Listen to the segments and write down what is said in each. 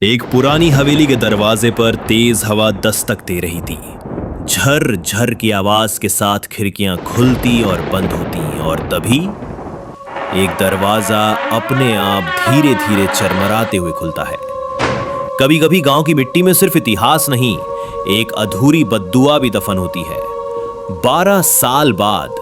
एक पुरानी हवेली के दरवाजे पर तेज हवा दस्तक दे रही थी। झर झर की आवाज के साथ खिड़कियां खुलती और बंद होती और तभी एक दरवाजा अपने आप धीरे धीरे चरमराते हुए खुलता है। कभी कभी गांव की मिट्टी में सिर्फ इतिहास नहीं, एक अधूरी बद्दुआ भी दफन होती है। 12 साल बाद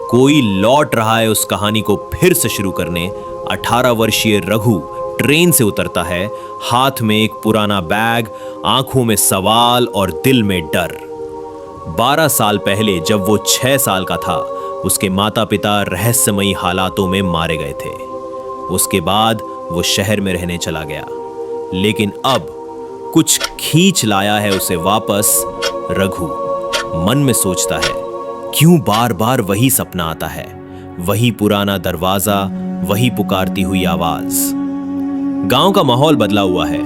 कोई लौट रहा है उस कहानी को फिर से शुरू करने। 18 वर्षीय रघु ट्रेन से उतरता है, हाथ में एक पुराना बैग, आंखों में सवाल और दिल में डर। 12 साल पहले जब वो 6 साल का था, उसके माता पिता रहस्यमयी हालातों में मारे गए थे। उसके बाद वो शहर में रहने चला गया, लेकिन अब कुछ खींच लाया है उसे वापस। रघु मन में सोचता है, क्यों बार बार वही सपना आता है, वही पुराना दरवाजा, वही पुकारती हुई आवाज। गांव का माहौल बदला हुआ है।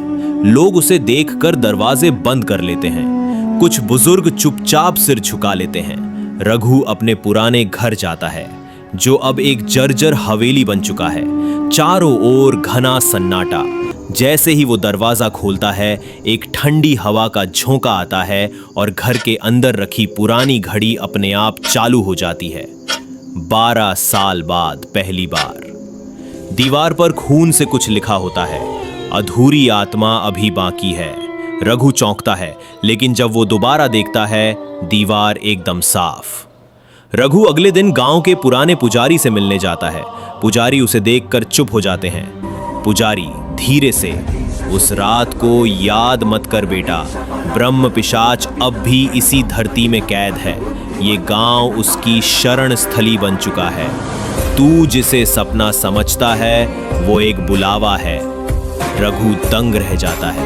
लोग उसे देखकर दरवाजे बंद कर लेते हैं। कुछ बुजुर्ग चुपचाप सिर झुका लेते हैं। रघु अपने पुराने घर जाता है, जो अब एक जर्जर हवेली बन चुका है। चारों ओर घना सन्नाटा। जैसे ही वो दरवाजा खोलता है, एक ठंडी हवा का झोंका आता है और घर के अंदर रखी पुरानी घड़ी अपने आप चालू हो जाती है। 12 साल बाद पहली बार दीवार पर खून से कुछ लिखा होता है, अधूरी आत्मा अभी बाकी है। रघु चौंकता है, लेकिन जब वो दोबारा देखता है, दीवार एकदम साफ। रघु अगले दिन गांव के पुराने पुजारी से मिलने जाता है। पुजारी उसे देखकर चुप हो जाते हैं। पुजारी धीरे से, उस रात को याद मत कर बेटा, ब्रह्म पिशाच अब भी इसी धरती में कैद है। ये गांव उसकी शरण स्थली बन चुका है। तू जिसे सपना समझता है, वो एक बुलावा है। रघु दंग रह जाता है।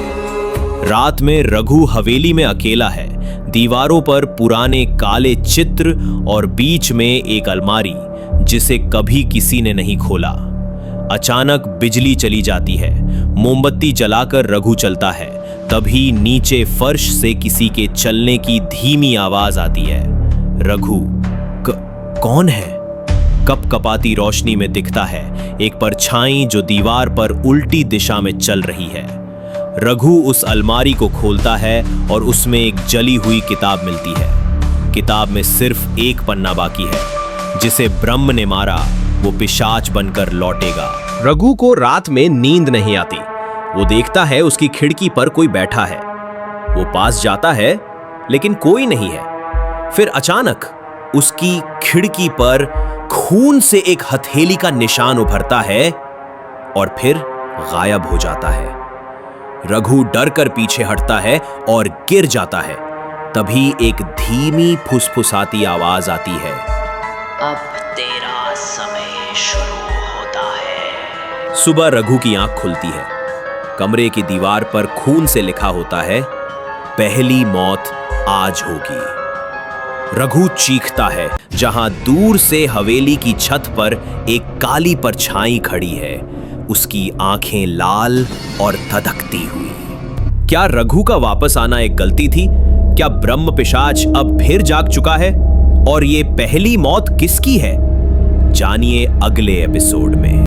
रात में रघु हवेली में अकेला है। दीवारों पर पुराने काले चित्र और बीच में एक अलमारी, जिसे कभी किसी ने नहीं खोला। अचानक बिजली चली जाती है। मोमबत्ती जलाकर रघु चलता है। तभी नीचे फर्श से किसी के चलने की धीमी आवाज आती है। रघु कौन है? कपकपाती रोशनी में दिखता है एक परछाई जो दीवार पर उल्टी दिशा में चल रही है। रघु उस अलमारी को खोलता है और उसमें एक जली हुई किताब मिलती है। किताब में सिर्फ एक पन्ना बाकी है, जिसे ब्रह्म ने मारा वो पिशाच बनकर लौटेगा। रघु को रात में नींद नहीं आती। वो देखता है उसकी खिड़की पर कोई बैठा है। वो पास जाता है, लेकिन कोई नहीं है। फिर अचानक उसकी खिड़की पर खून से एक हथेली का निशान उभरता है और फिर गायब हो जाता है। रघु डर कर पीछे हटता है और गिर जाता है। तभी एक धीमी फुसफुसाती आवाज आती है, अब तेरा समय शुरू होता है। सुबह रघु की आंख खुलती है। कमरे की दीवार पर खून से लिखा होता है, पहली मौत आज होगी। रघु चीखता है। जहां दूर से हवेली की छत पर एक काली परछाई खड़ी है, उसकी आंखें लाल और धधकती हुई। क्या रघु का वापस आना एक गलती थी? क्या ब्रह्म पिशाच अब फिर जाग चुका है? और ये पहली मौत किसकी है? जानिए अगले एपिसोड में।